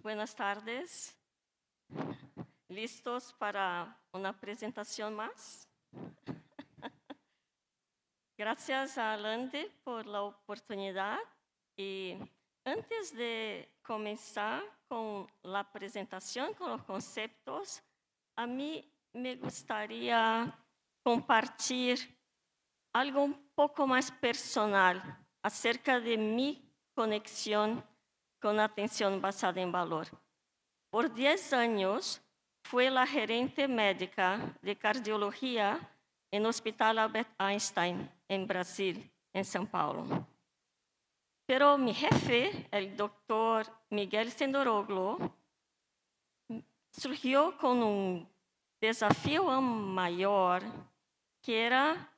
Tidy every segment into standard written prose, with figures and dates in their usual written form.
Buenas tardes. ¿Listos para una presentación más? Gracias a Lande por la oportunidad. Y antes de comenzar con la presentación, con los conceptos, a mí me gustaría compartir algo un poco más personal acerca de mi conexión con atención basada en valor. Por 10 años fui la gerente médica de cardiología en el Hospital Albert Einstein, en Brasil, en São Paulo. Pero mi jefe, el doctor Miguel Sendoroglu, surgió con un desafío aún mayor, que era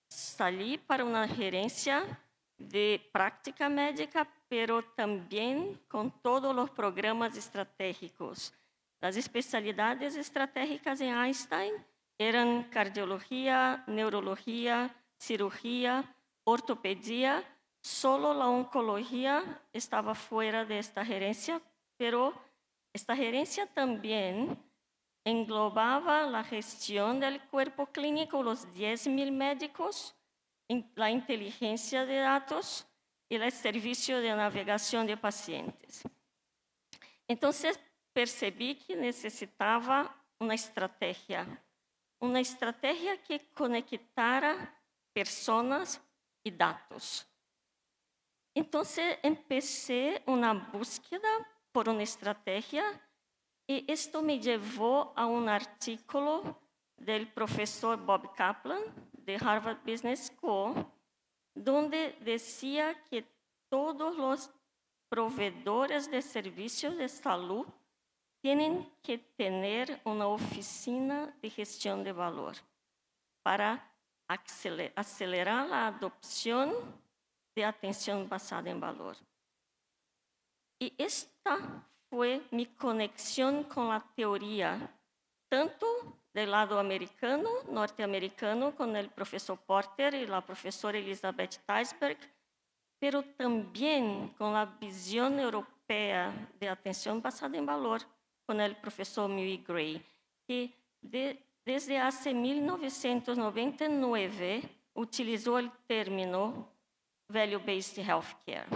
salir para una gerencia de práctica médica, pero también con todos los programas estratégicos. Las especialidades estratégicas en Einstein eran cardiología, neurología, cirugía, ortopedia. Solo la oncología estaba fuera de esta gerencia, pero esta gerencia también englobaba la gestión del cuerpo clínico, los 10.000 médicos, la inteligencia de datos y el servicio de navegación de pacientes. Entonces percibí que necesitaba una estrategia que conectara personas y datos. Entonces empecé una búsqueda por una estrategia y esto me llevó a un artículo del profesor Bob Kaplan de Harvard Business School, donde decía que todos los proveedores de servicios de salud tienen que tener una oficina de gestión de valor para acelerar la adopción de atención basada en valor. Y esta fue mi conexión con la teoría, tanto del lado americano, norteamericano, con el profesor Porter y la profesora Elizabeth Teisberg, pero también con la visión europea de atención basada en valor, con el profesor Mui Gray, que desde hace 1999 utilizó el término Value-Based Healthcare.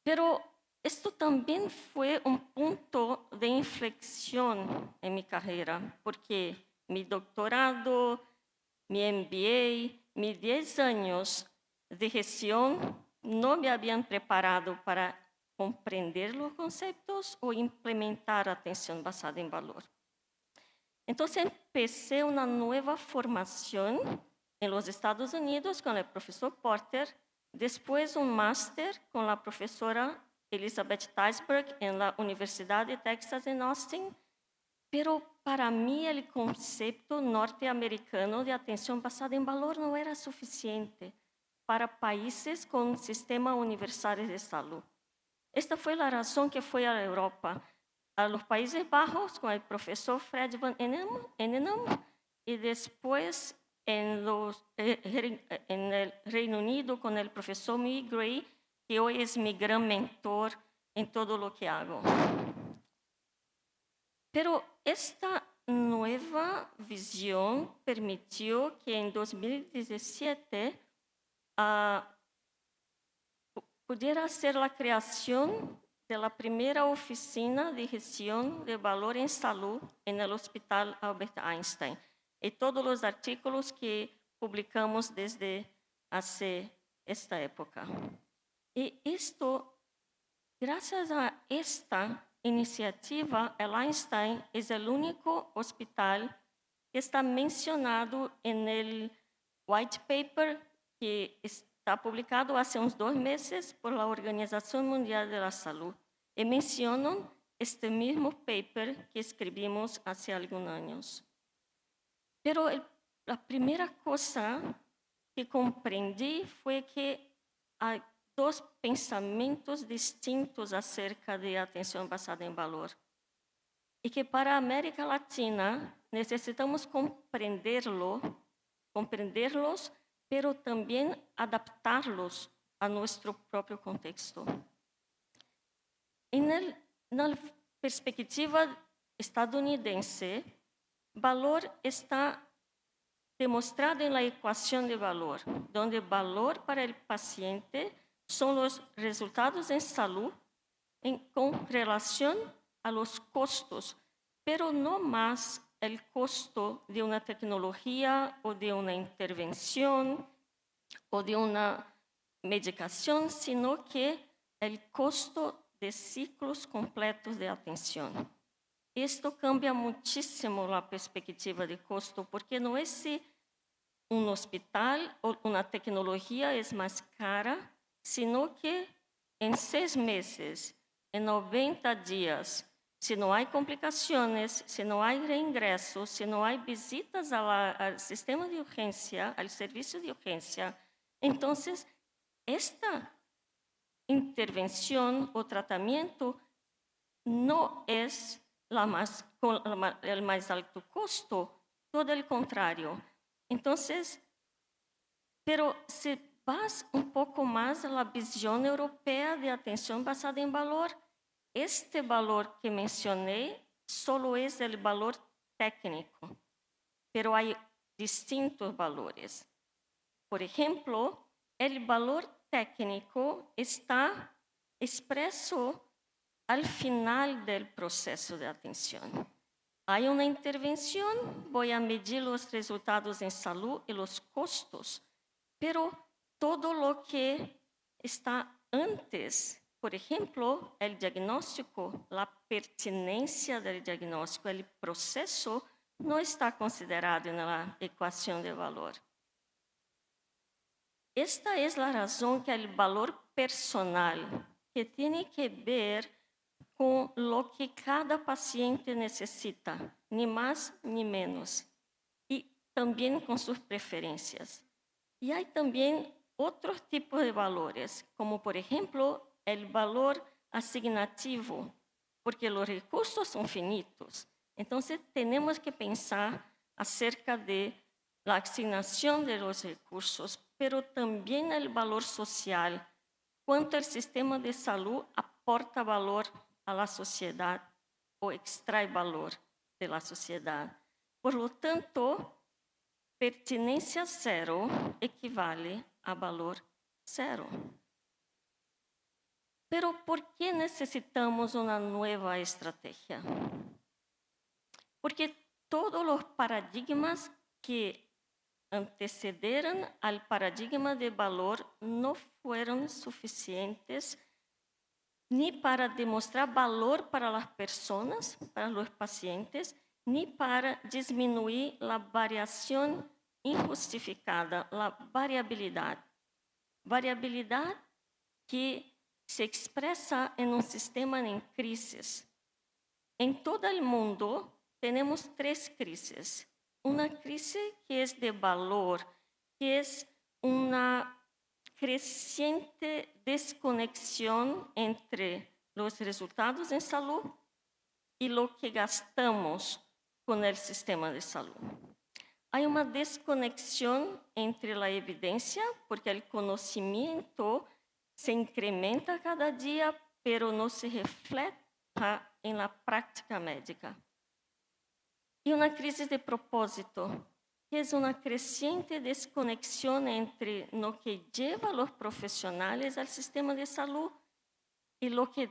Pero esto también fue un punto de inflexión en mi carrera, porque mi doctorado, mi MBA, mis 10 años de gestión no me habían preparado para comprender los conceptos o implementar atención basada en valor. Entonces empecé una nueva formación en los Estados Unidos con el profesor Porter, después un máster con la profesora Elizabeth Teisberg en la Universidad de Texas en Austin, pero para mí el concepto norteamericano de atención basada en valor no era suficiente para países con un sistema universal de salud. Esta fue la razón que fui a Europa, a los Países Bajos con el profesor Fred van Enenam y después en el Reino Unido con el profesor Mui Gray, que hoy es mi gran mentor en todo lo que hago. Pero esta nueva visión permitió que en 2017 pudiera hacer la creación de la primera oficina de gestión de valor en salud en el Hospital Albert Einstein. Y todos los artículos que publicamos desde hace esta época. Y esto, gracias a esta iniciativa, el Einstein es el único hospital que está mencionado en el white paper que está publicado hace unos 2 meses por la Organización Mundial de la Salud. Y mencionan este mismo paper que escribimos hace algunos años. Pero la primera cosa que comprendí fue que hay 2 pensamientos distintos acerca de atención basada en valor. Y que para América Latina necesitamos comprenderlos, pero también adaptarlos a nuestro propio contexto. En la perspectiva estadounidense, valor está demostrado en la ecuación de valor, donde valor para el paciente son los resultados en salud con relación a los costos, pero no más el costo de una tecnología o de una intervención o de una medicación, sino que el costo de ciclos completos de atención. Esto cambia muchísimo la perspectiva de costo, porque no es si un hospital o una tecnología es más cara, sino que en 6 meses, en 90 días, si no hay complicaciones, si no hay reingresos, si no hay visitas al sistema de urgencia, al servicio de urgencia, entonces esta intervención o tratamiento no es el más alto costo, todo el contrario. Entonces, pero si vas un poco más a la visión europea de atención basada en valor, este valor que mencioné solo es el valor técnico, pero hay distintos valores. Por ejemplo, el valor técnico está expreso al final del proceso de atención. Hay una intervención, voy a medir los resultados en salud y los costos, pero todo lo que está antes, por ejemplo, el diagnóstico, la pertinencia del diagnóstico, el proceso, no está considerado en la ecuación de valor. Esta es la razón que el valor personal, que tiene que ver con lo que cada paciente necesita, ni más ni menos, y también con sus preferencias. Y hay también otros tipos de valores, como por ejemplo el valor asignativo, porque los recursos son finitos. Entonces tenemos que pensar acerca de la asignación de los recursos, pero también el valor social, cuánto el sistema de salud aporta valor a la sociedad o extrae valor de la sociedad. Por lo tanto, pertinencia cero equivale a valor cero. Pero ¿por qué necesitamos una nueva estrategia? Porque todos los paradigmas que antecederam al paradigma de valor no fueron suficientes ni para demostrar valor para las personas, para los pacientes, ni para disminuir la variación injustificada, la variabilidad. Variabilidad que se expresa en un sistema en crisis. En todo el mundo tenemos 3 crisis. Una crisis que es de valor, que es una creciente desconexión entre los resultados en salud y lo que gastamos con el sistema de salud. Hay una desconexión entre la evidencia, porque el conocimiento se incrementa cada día, pero no se refleja en la práctica médica. Y una crisis de propósito, que es una creciente desconexión entre lo que lleva a los profesionales al sistema de salud y lo que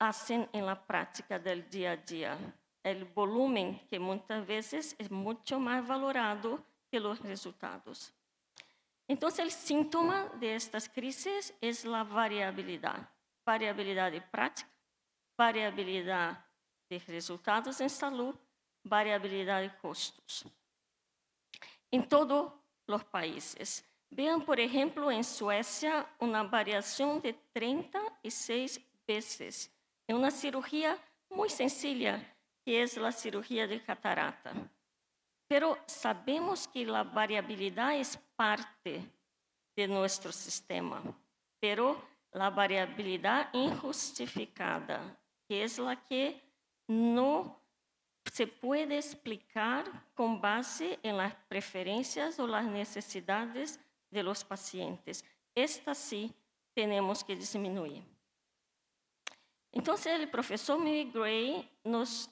hacen en la práctica del día a día. El volumen, que muchas veces es mucho más valorado que los resultados. Entonces, el síntoma de estas crisis es la variabilidad. Variabilidad de práctica, variabilidad de resultados en salud, variabilidad de costos. En todos los países. Vean, por ejemplo, en Suecia, una variación de 36 veces en una cirugía muy sencilla, que es la cirugía de catarata. Pero sabemos que la variabilidad es parte de nuestro sistema, pero la variabilidad injustificada, que es la que no se puede explicar con base en las preferencias o las necesidades de los pacientes. Esta sí tenemos que disminuir. Entonces, el profesor Miguel Gray nos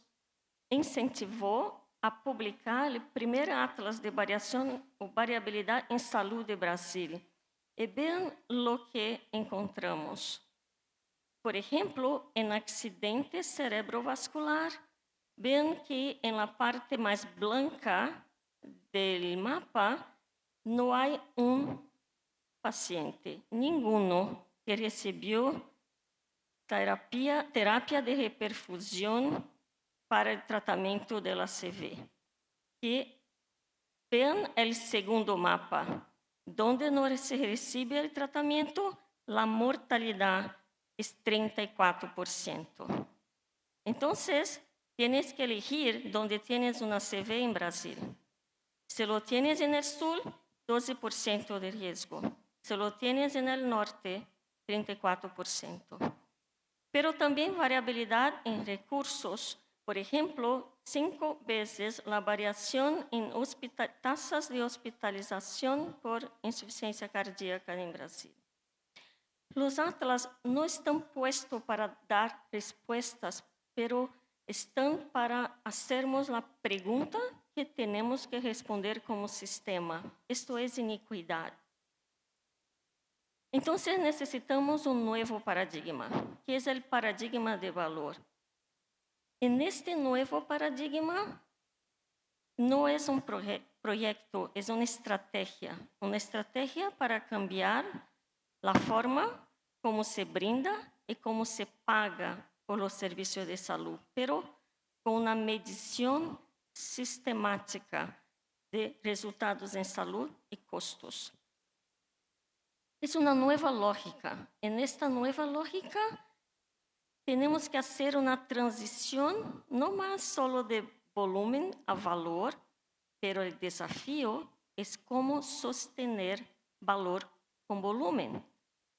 incentivó a publicar el primer atlas de variación o variabilidad en salud de Brasil. Y vean lo que encontramos. Por ejemplo, en accidente cerebrovascular, vean que en la parte más blanca del mapa no hay un paciente, ninguno que recibió terapia de reperfusión para el tratamiento de la CV. Y vean el segundo mapa, donde no se recibe el tratamiento, la mortalidad es 34%. Entonces, tienes que elegir dónde tienes una CV en Brasil. Si lo tienes en el sur, 12% de riesgo. Si lo tienes en el norte, 34%. Pero también variabilidad en recursos. Por ejemplo, 5 veces la variación en tasas de hospitalización por insuficiencia cardíaca en Brasil. Los atlas no están puestos para dar respuestas, pero están para hacernos la pregunta que tenemos que responder como sistema. Esto es iniquidad. Entonces necesitamos un nuevo paradigma, que es el paradigma de valor. En este nuevo paradigma no es un proyecto, es una estrategia para cambiar la forma como se brinda y cómo se paga por los servicios de salud, pero con una medición sistemática de resultados en salud y costos. Es una nueva lógica. En esta nueva lógica tenemos que hacer una transición no más solo de volumen a valor, pero el desafío es cómo sostener valor con volumen.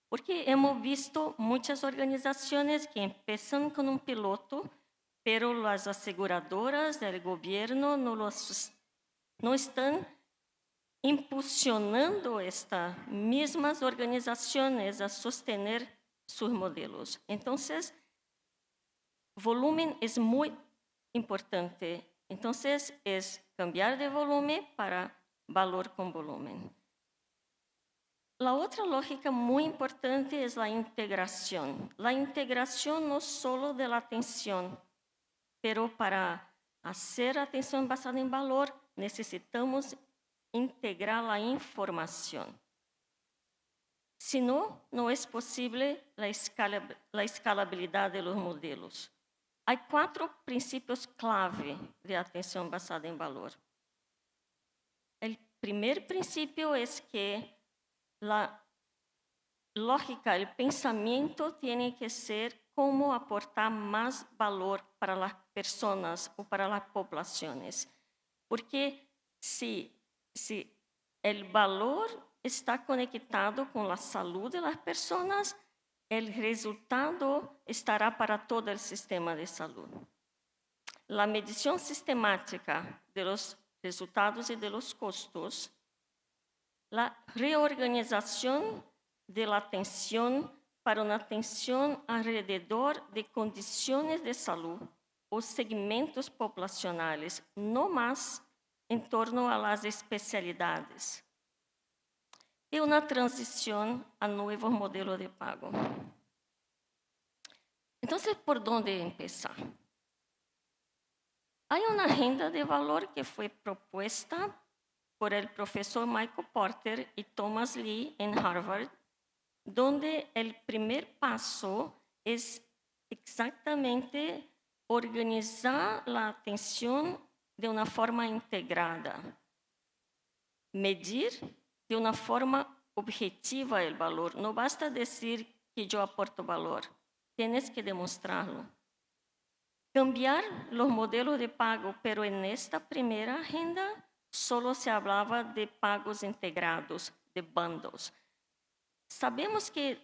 Porque hemos visto muchas organizaciones que empiezan con un piloto, pero las aseguradoras del gobierno no están impulsionando estas mismas organizaciones a sostener sus modelos. Entonces, volumen es muy importante. Entonces, es cambiar de volumen para valor con volumen. La otra lógica muy importante es la integración. La integración no solo de la atención, pero para hacer atención basada en valor, necesitamos integrar la información. Si no, no es posible la escalabilidad de los modelos. Hay 4 principios clave de atención basada en valor. El primer principio es que la lógica, el pensamiento tiene que ser cómo aportar más valor para las personas o para las poblaciones. Porque si el valor está conectado con la salud de las personas, el resultado estará para todo el sistema de salud. La medición sistemática de los resultados y de los costos, la reorganización de la atención para una atención alrededor de condiciones de salud o segmentos poblacionales, no más en torno a las especialidades. Y una transición a nuevos modelos de pago. Entonces, ¿por dónde empezar? Hay una agenda de valor que fue propuesta por el profesor Michael Porter y Thomas Lee en Harvard, donde el primer paso es exactamente organizar la atención de una forma integrada, medir de una forma objetiva el valor. No basta decir que yo aporto valor, tienes que demostrarlo. Cambiar los modelos de pago, pero en esta primera agenda solo se hablaba de pagos integrados, de bundles. Sabemos que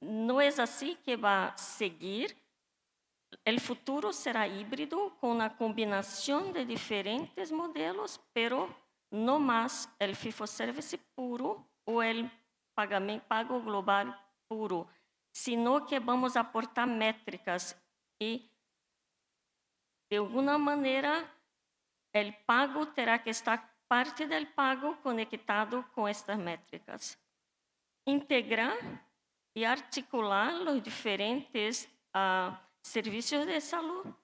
no es así que va a seguir. El futuro será híbrido con una combinación de diferentes modelos, pero no más el fee-for-service puro o el pago global puro. sino que vamos a aportar métricas y, de alguma maneira, o pago terá que estar parte do pago conectado com estas métricas. Integrar e articular os diferentes serviços de saúde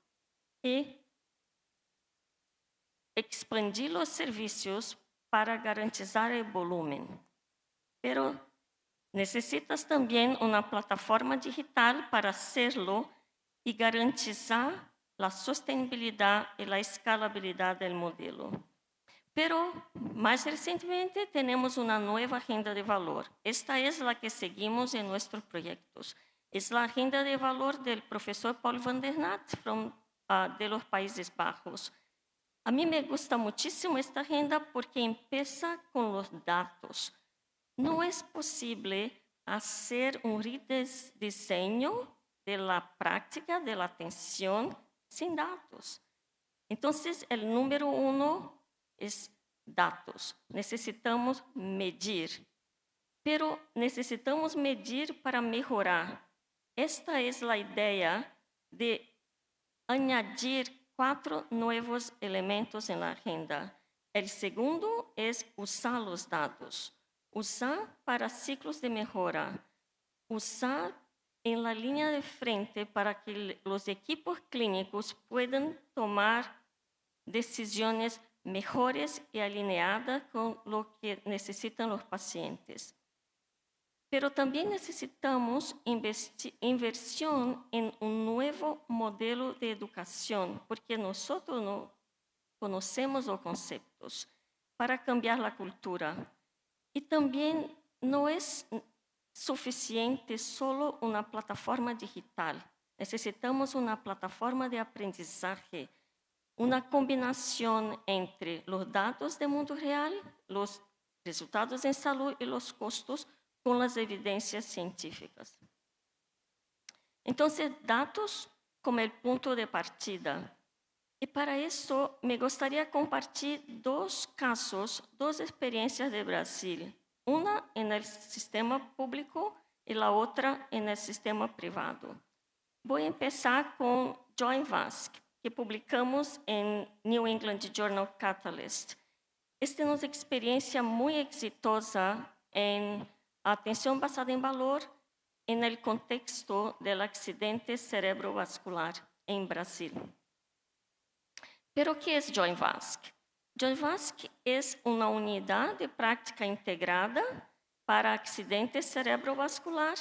e expandir os serviços para garantizar o volume. Pero necessitas também uma plataforma digital para hacerlo e garantizar a sustentabilidade e a escalabilidade do modelo. Pero, mais recentemente, temos uma nova agenda de valor. Esta é a que seguimos em nossos projetos. É a agenda de valor do professor Paul van der Naat, de los Países Bajos. A mim me gusta muchísimo esta agenda porque empieza com os dados. Não é possível fazer redesenho da prática, da atenção, sem dados. Então, o número 1 é dados. Necessitamos medir. Pero necessitamos medir para melhorar. Esta é a ideia de añadir 4 novos elementos na agenda. O segundo é usar os dados. Usar para ciclos de melhora. Usar en la línea de frente para que los equipos clínicos puedan tomar decisiones mejores y alineadas con lo que necesitan los pacientes. Pero también necesitamos inversión en un nuevo modelo de educación, porque nosotros no conocemos los conceptos para cambiar la cultura. Y también no es suficiente solo uma plataforma digital. Necessitamos uma plataforma de aprendizaje, uma combinação entre os dados do mundo real, os resultados em saúde e os custos com as evidências científicas. Então, dados como o ponto de partida. E para isso, me gostaria de compartilhar 2 casos, 2 experiências de Brasil. Una en el sistema público y la otra en el sistema privado. Voy a empezar con Joinvasc, que publicamos en New England Journal Catalyst. Esta es una experiencia muy exitosa en atención basada en valor en el contexto del accidente cerebrovascular en Brasil. Pero ¿qué es Joinvasc? Joinvasc é uma unidade de prática integrada para acidente cerebrovascular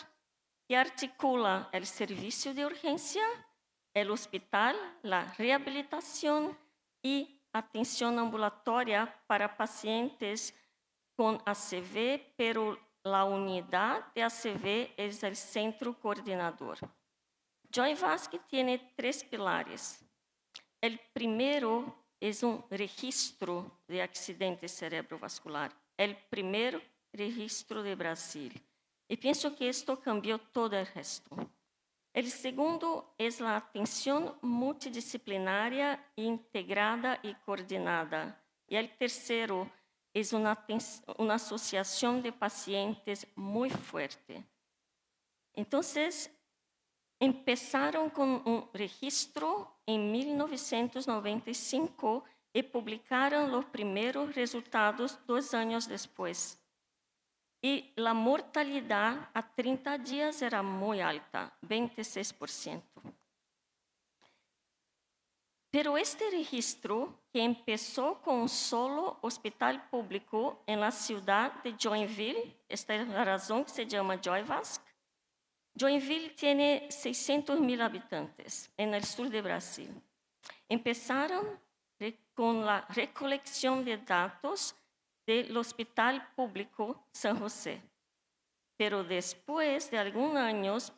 que articula o serviço de urgência, o hospital, a reabilitação e atenção ambulatória para pacientes com ACV, pero a unidade de ACV é o centro coordenador. Joinvasc tem 3 pilares. O primeiro é registro de accidente cerebrovascular, o primeiro registro de Brasil. E penso que isto cambiou todo o resto. O segundo é a atenção multidisciplinária, integrada e coordenada. E o terceiro é uma associação de pacientes muito forte. Então, empezaron con un registro en 1995 y publicaron los primeros resultados 2 años después. Y la mortalidad a 30 días era muy alta, 26%. Pero este registro, que empezó con un solo hospital público en la ciudad de Joinville, esta es la razón que se llama Joinvasc. Joinville tiene 600,000 habitantes en el sur de Brasil. Empezaron con la recolección de datos del Hospital Público San José, pero después de algunos años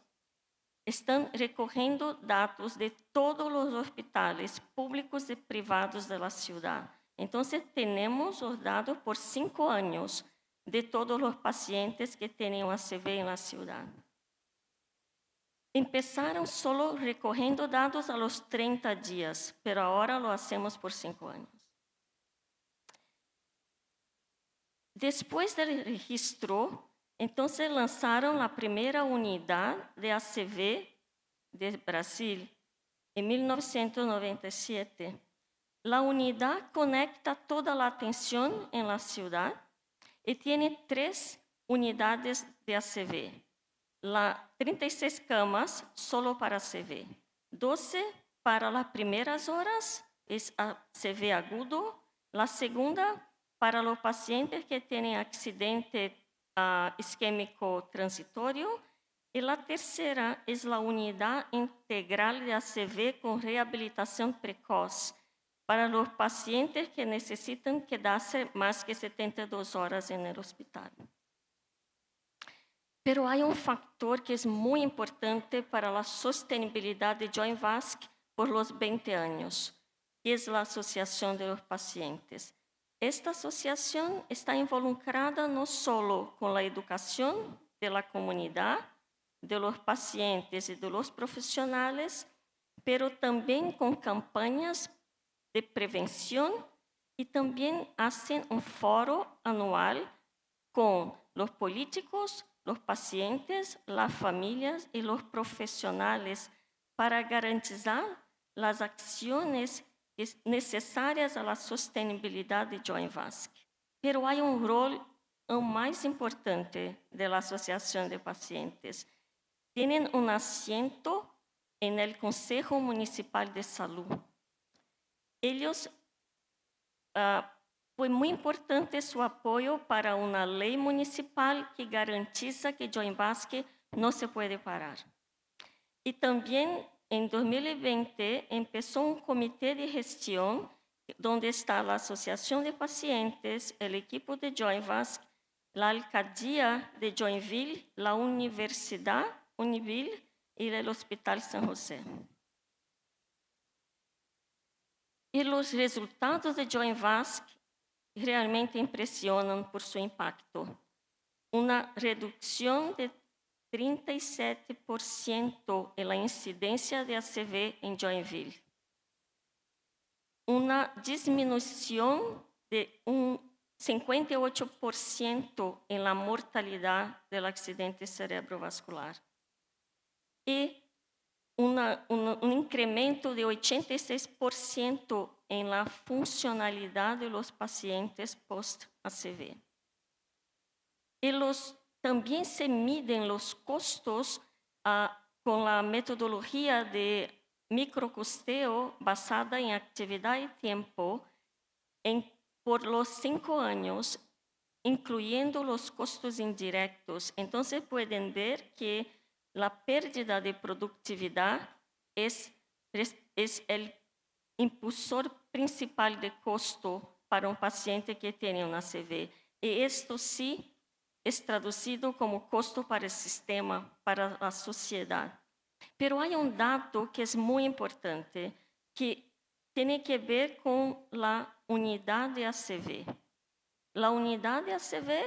están recogiendo datos de todos los hospitales públicos y privados de la ciudad. Entonces tenemos los datos por 5 años de todos los pacientes que tienen ACV en la ciudad. Empezaron solo recogiendo dados a los 30 días, pero ahora lo hacemos por 5 años. Después del registro, Entonces lanzaron la primera unidad de ACV de Brasil en 1997. La unidad conecta toda la atención en la ciudad y tiene 3 unidades de ACV. 36 camas solo para ACV, 12 para las primeras horas, es ACV agudo, la segunda para los pacientes que tienen accidente isquémico transitorio, y la tercera es la unidad integral de ACV con rehabilitación precoz para los pacientes que necesitan quedarse más que 72 horas en el hospital. Pero hay un factor que es muy importante para la sostenibilidad de Joinvasc por los 20 años, que es la Asociación de los Pacientes. Esta asociación está involucrada no solo con la educación de la comunidad, de los pacientes y de los profesionales, pero también con campañas de prevención y también hacen un foro anual con los políticos, los pacientes, las familias y los profesionales para garantizar las acciones necesarias a la sostenibilidad de Joinvasc. Pero hay un rol aún más importante de la Asociación de Pacientes. Tienen un asiento en el Consejo Municipal de Salud. Ellos, fue muy importante su apoyo para una ley municipal que garantiza que Joinvasc no se puede parar. Y también en 2020 empezó un comité de gestión donde está la Asociación de Pacientes, el equipo de Joinvasc, la Alcaldía de Joinville, la Universidad Univille y el Hospital San José. Y los resultados de Joinvasc realmente impresionan por su impacto. Una reducción de 37% en la incidencia de ACV en Joinville. Una disminución de un 58% en la mortalidad del accidente cerebrovascular. Y un incremento de 86% en la funcionalidad de los pacientes post-ACV. Y también se miden los costos con la metodología de microcosteo basada en actividad y tiempo por los 5 años, incluyendo los costos indirectos. Entonces pueden ver que la pérdida de productividad es el impulsor principal de costo para un paciente que tiene un ACV. Y esto sí es traducido como costo para el sistema, para la sociedad. Pero hay un dato que es muy importante, que tiene que ver con la unidad de ACV. La unidad de ACV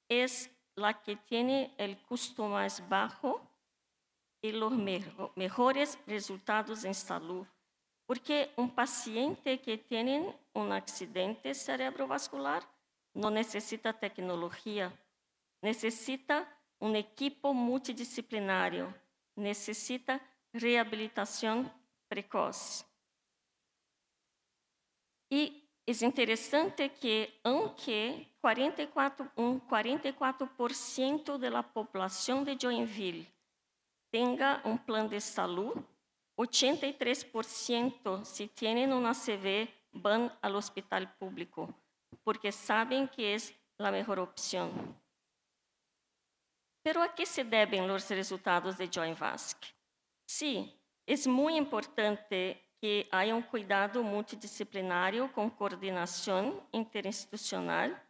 es la que tiene el costo más bajo y los mejores resultados en salud. Porque un paciente que tiene un accidente cerebrovascular no necesita tecnología, necesita un equipo multidisciplinario, necesita rehabilitación precoz. Y es interesante que aunque 44% de la población de Joinville tenga un plan de salud, 83% si tienen un ACV van al hospital público, porque saben que es la mejor opción. Pero ¿a qué se deben los resultados de Joinvasc? Sí, es muy importante que haya un cuidado multidisciplinario con coordinación interinstitucional.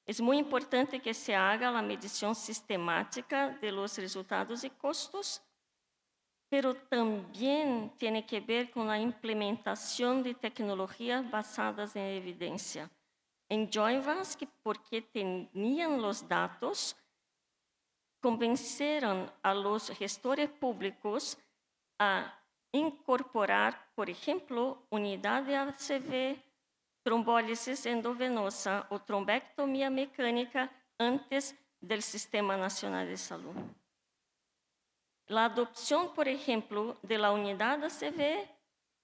Es muy importante que se haga la medición sistemática de los resultados y costos, pero también tiene que ver con la implementación de tecnologías basadas en evidencia. En Joinvasc, porque tenían los datos, convenceron a los gestores públicos a incorporar, por ejemplo, unidad de ACV, trombólisis endovenosa o trombectomía mecánica antes del Sistema Nacional de Salud. La adopción, por ejemplo, de la unidad ACV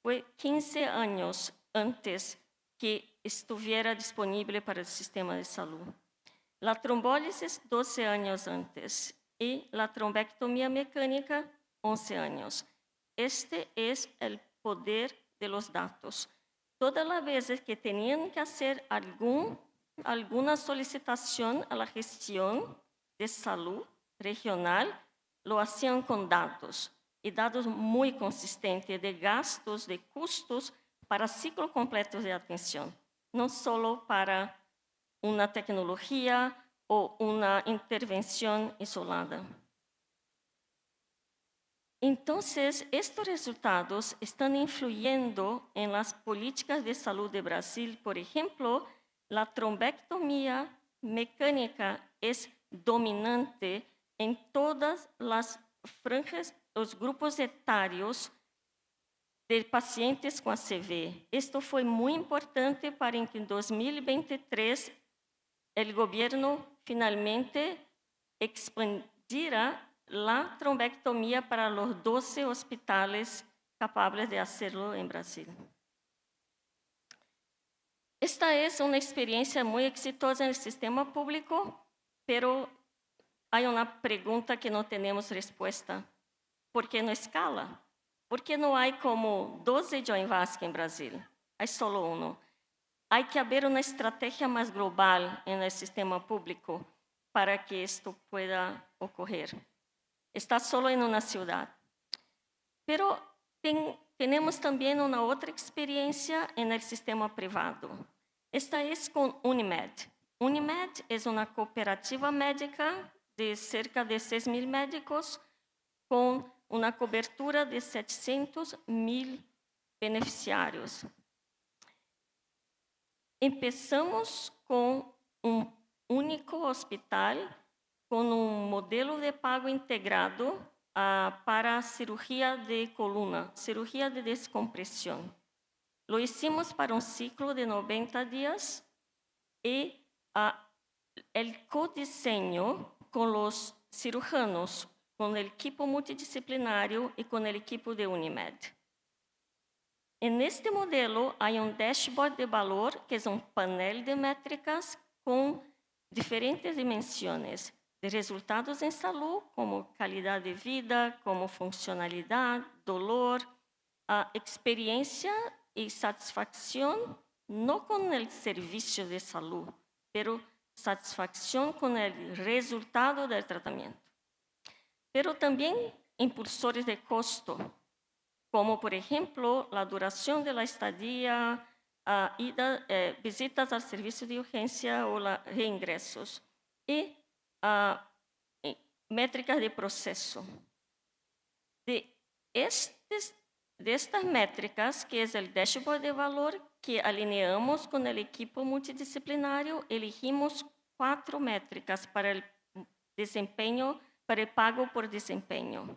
fue 15 años antes que estuviera disponible para el sistema de salud. La trombólisis 12 años antes y la trombectomía mecánica 11 años. Este es el poder de los datos. Todas las veces que tenían que hacer alguna solicitación a la gestión de salud regional, lo hacían con datos, y datos muy consistentes de gastos, de custos para ciclos completos de atención, no solo para una tecnología o una intervención isolada. Entonces, estos resultados están influyendo en las políticas de salud de Brasil. Por ejemplo, la trombectomía mecánica es dominante en todas las franjas, los grupos etarios de pacientes con ACV. Esto fue muy importante para que en 2023 el gobierno finalmente expandiera la trombectomía para los 12 hospitales capaces de hacerlo en Brasil. Esta es una experiencia muy exitosa en el sistema público, pero hay una pregunta que no tenemos respuesta. ¿Por qué no escala? ¿Por qué no hay como 12 Joint Vasc en Brasil? Hay solo uno. Hay que haber una estrategia más global en el sistema público para que esto pueda ocurrir. Está solo en una ciudad. Pero tenemos también una otra experiencia en el sistema privado. Esta es con Unimed. Unimed es una cooperativa médica de cerca de 6,000 médicos con una cobertura de 700,000 beneficiarios. Empezamos con un único hospital con un modelo de pago integrado para cirugía de columna, cirugía de descompresión. Lo hicimos para un ciclo de 90 días y el codiseño con los cirujanos, con el equipo multidisciplinario y con el equipo de Unimed. En este modelo hay un dashboard de valor, que es un panel de métricas con diferentes dimensiones de resultados en salud, como calidad de vida, como funcionalidad, dolor, experiencia y satisfacción, no con el servicio de salud, pero satisfacción con el resultado del tratamiento. Pero también impulsores de costo, como por ejemplo la duración de la estadía, visitas al servicio de urgencia o reingresos, y métricas de proceso. De estas métricas, que es el dashboard de valor, que alineamos con el equipo multidisciplinario, elegimos 4 métricas para el desempeño, para el pago por desempeño.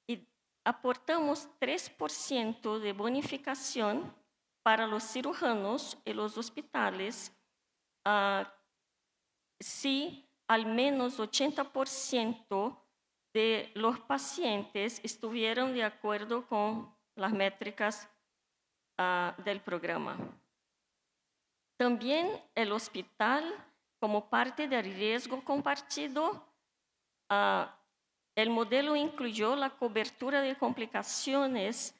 Y aportamos 3% de bonificación para los cirujanos y los hospitales si al menos 80% de los pacientes estuvieron de acuerdo con las métricas del programa. También el hospital, como parte del riesgo compartido, el modelo incluyó la cobertura de complicaciones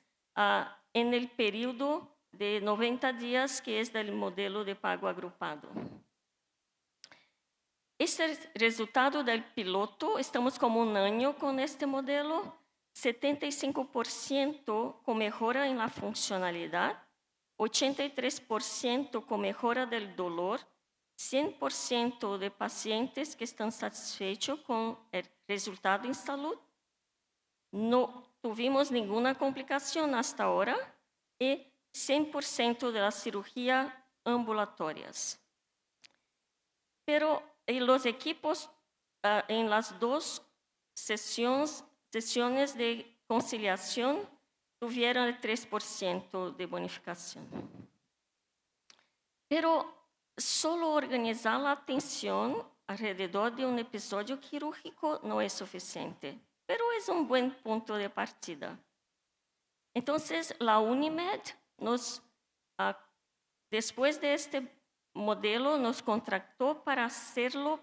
en el periodo de 90 días, que es del modelo de pago agrupado. Este es el resultado del piloto. Estamos como un año con este modelo. 75% con mejora en la funcionalidad, 83% con mejora del dolor, 100% de pacientes que están satisfechos con el resultado en salud. No tuvimos ninguna complicación hasta ahora y 100% de las cirugías ambulatorias. Pero los equipos en las 2 sesiones de conciliación tuvieron el 3% de bonificación. Pero solo organizar la atención alrededor de un episodio quirúrgico no es suficiente, pero es un buen punto de partida. Entonces, la Unimed después de este modelo, nos contrató para hacerlo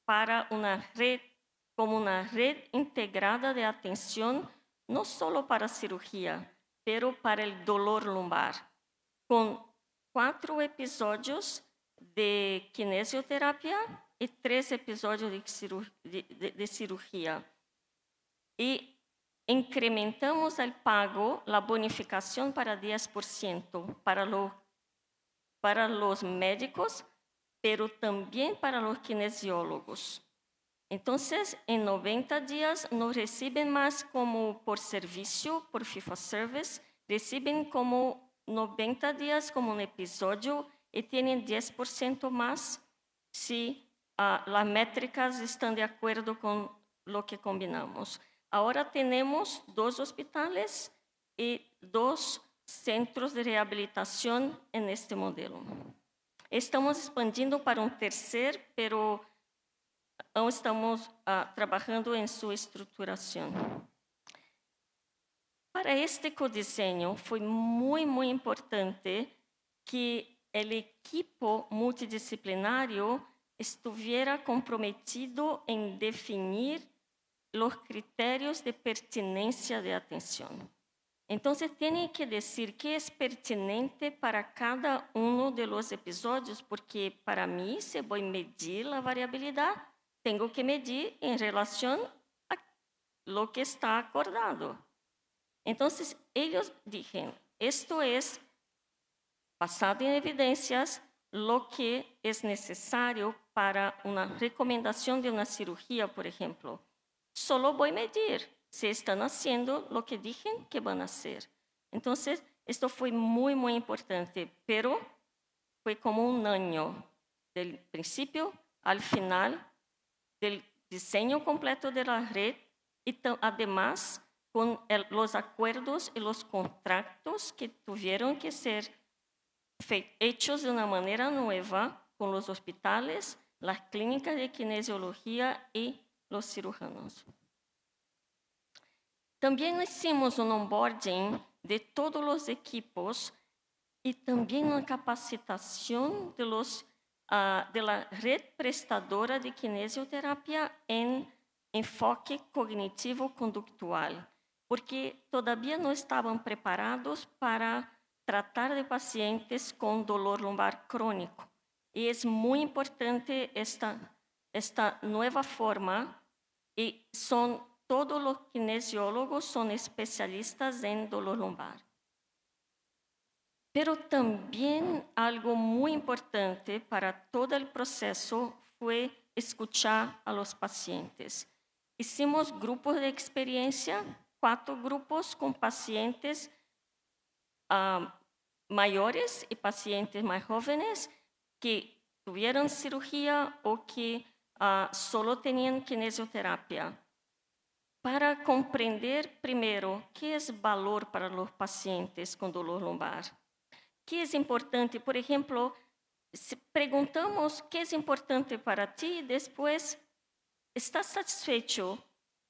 para una red, como una red integrada de atención, no solo para cirugía, pero para el dolor lumbar, con 4 episodios de kinesioterapia y 3 episodios de cirugía. Y incrementamos el pago, la bonificación para 10% para los médicos, pero también para los kinesiólogos. Entonces, en 90 días no reciben más como por servicio, por fee for service, reciben como 90 días como un episodio y tienen 10% más si las métricas están de acuerdo con lo que combinamos. Ahora tenemos 2 hospitales y 2 centros de rehabilitación en este modelo. Estamos expandindo para un tercer, pero aún estamos trabajando en su estructuración. Para este codiseño fue muy, muy importante que el equipo multidisciplinario estuviera comprometido en definir los criterios de pertinencia de atención. Entonces, tienen que decir qué es pertinente para cada uno de los episodios, porque para mí, si voy a medir la variabilidad, tengo que medir en relación a lo que está acordado. Entonces, ellos dijeron, esto es basado en evidencias, lo que es necesario para una recomendación de una cirugía, por ejemplo. Solo voy a medir si están haciendo lo que dijeron que van a hacer. Entonces, esto fue muy, muy importante, pero fue como un año, del principio al final, del diseño completo de la red y además con los acuerdos y los contratos que tuvieron que ser hechos de una manera nueva con los hospitales, las clínicas de kinesiología y los cirujanos. También hicimos un onboarding de todos los equipos y también una capacitación de la red prestadora de kinesioterapia en enfoque cognitivo-conductual, porque todavía no estaban preparados para tratar de pacientes con dolor lumbar crónico. Y es muy importante esta nueva forma, y todos los kinesiólogos son especialistas en dolor lumbar. Pero también algo muy importante para todo el proceso fue escuchar a los pacientes. Hicimos grupos de experiencia, 4 grupos con pacientes mayores y pacientes más jóvenes que tuvieron cirugía o que solo tenían kinesioterapia, para comprender primero qué es valor para los pacientes con dolor lumbar. ¿Qué es importante? Por ejemplo, si preguntamos qué es importante para ti, después, ¿estás satisfecho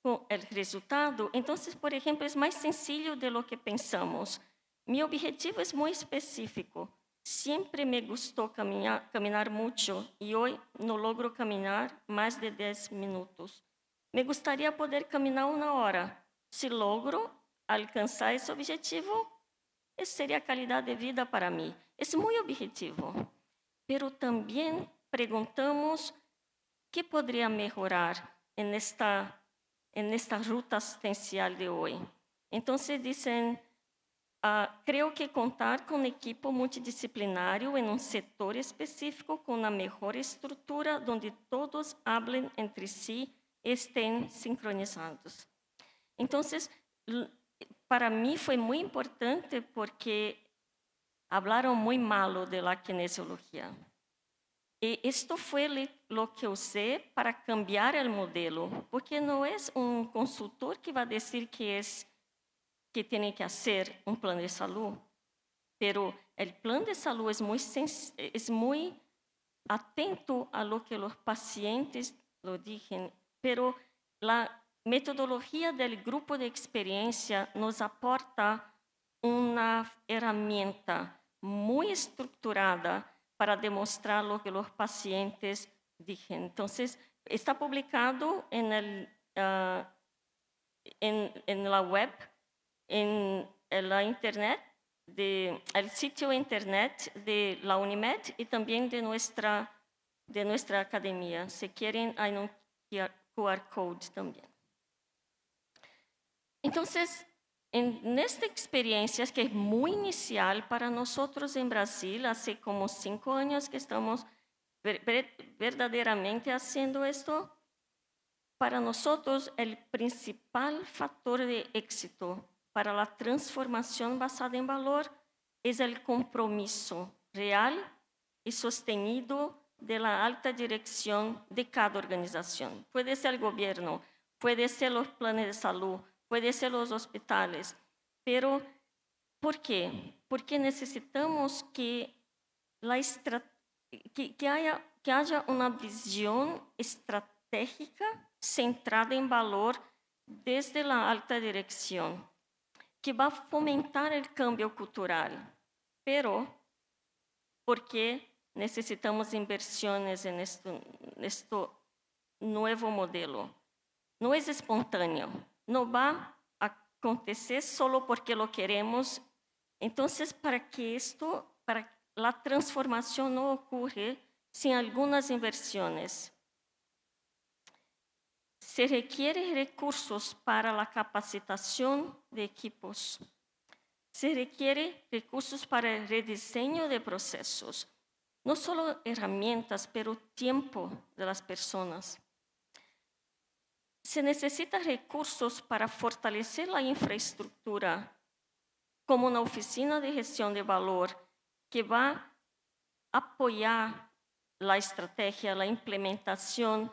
con el resultado? Entonces, por ejemplo, es más sencillo de lo que pensamos. Mi objetivo es muy específico. Siempre me gustó caminar mucho y hoy no logro caminar más de 10 minutos. Me gustaría poder caminar 1 hora. Si logro alcanzar ese objetivo, esa sería calidad de vida para mí. Es muy objetivo. Pero también preguntamos qué podría mejorar en esta ruta asistencial de hoy. Entonces dicen, creo que contar con equipo multidisciplinario en un sector específico con una mejor estructura donde todos hablen entre sí y estén sincronizados. Entonces, para mí fue muy importante porque hablaron muy malo de la kinesiología. Y esto fue lo que usé para cambiar el modelo, porque no es un consultor que va a decir que tiene que hacer un plan de salud, pero el plan de salud es muy atento a lo que los pacientes lo dicen, pero la metodología del grupo de experiencia nos aporta una herramienta muy estructurada para demostrar lo que los pacientes dicen. Entonces, está publicado en la web, en la internet, el sitio internet de la UNIMED y también de nuestra academia. Si quieren, hay un QR code también. Entonces, en esta experiencia que es muy inicial para nosotros en Brasil, hace como 5 años que estamos verdaderamente haciendo esto, para nosotros el principal factor de éxito para la transformación basada en valor es el compromiso real y sostenido de la alta dirección de cada organización. Puede ser el gobierno, puede ser los planes de salud, puede ser los hospitales, pero ¿por qué? Porque necesitamos que haya una visión estratégica centrada en valor desde la alta dirección, que va a fomentar el cambio cultural, pero porque necesitamos inversiones en este nuevo modelo. No es espontáneo, no va a acontecer solo porque lo queremos. Entonces, para la transformación no ocurre sin algunas inversiones. Se requieren recursos para la capacitación de equipos. Se requieren recursos para el rediseño de procesos. No solo herramientas, pero tiempo de las personas. Se necesitan recursos para fortalecer la infraestructura, como una oficina de gestión de valor que va a apoyar la estrategia, la implementación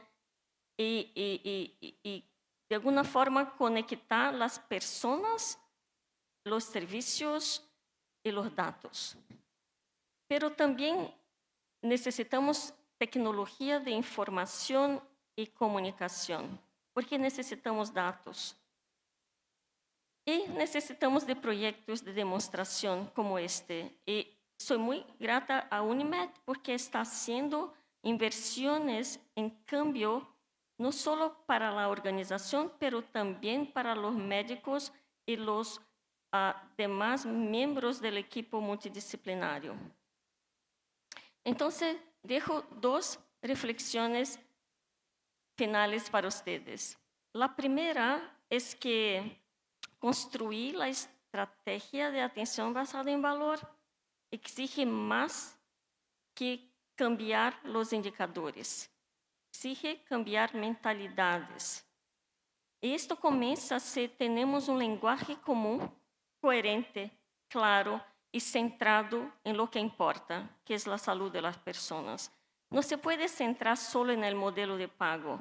y de alguna forma conectar las personas, los servicios y los datos. Pero también necesitamos tecnología de información y comunicación, porque necesitamos datos. Y necesitamos de proyectos de demostración como este. Y soy muy grata a UNIMED porque está haciendo inversiones en cambio no solo para la organización, pero también para los médicos y los demás miembros del equipo multidisciplinario. Entonces, dejo 2 reflexiones finales para ustedes. La primera es que construir la estrategia de atención basada en valor exige más que cambiar los indicadores. Exige cambiar mentalidades. Esto comienza si tenemos un lenguaje común, coherente, claro y centrado en lo que importa, que es la salud de las personas. No se puede centrar solo en el modelo de pago.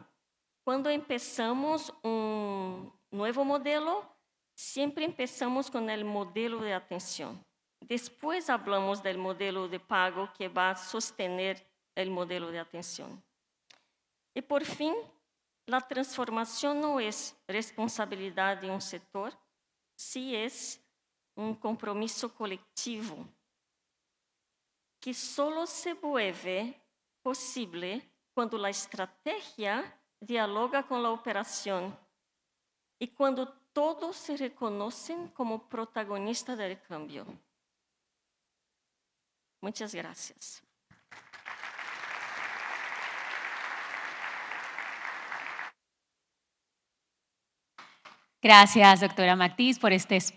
Cuando empezamos un nuevo modelo, siempre empezamos con el modelo de atención. Después hablamos del modelo de pago que va a sostener el modelo de atención. Y por fin, la transformación no es responsabilidad de un sector, sí es un compromiso colectivo que solo se vuelve posible cuando la estrategia dialoga con la operación y cuando todos se reconocen como protagonistas del cambio. Muchas gracias. Gracias, doctora Matiz, por este espacio.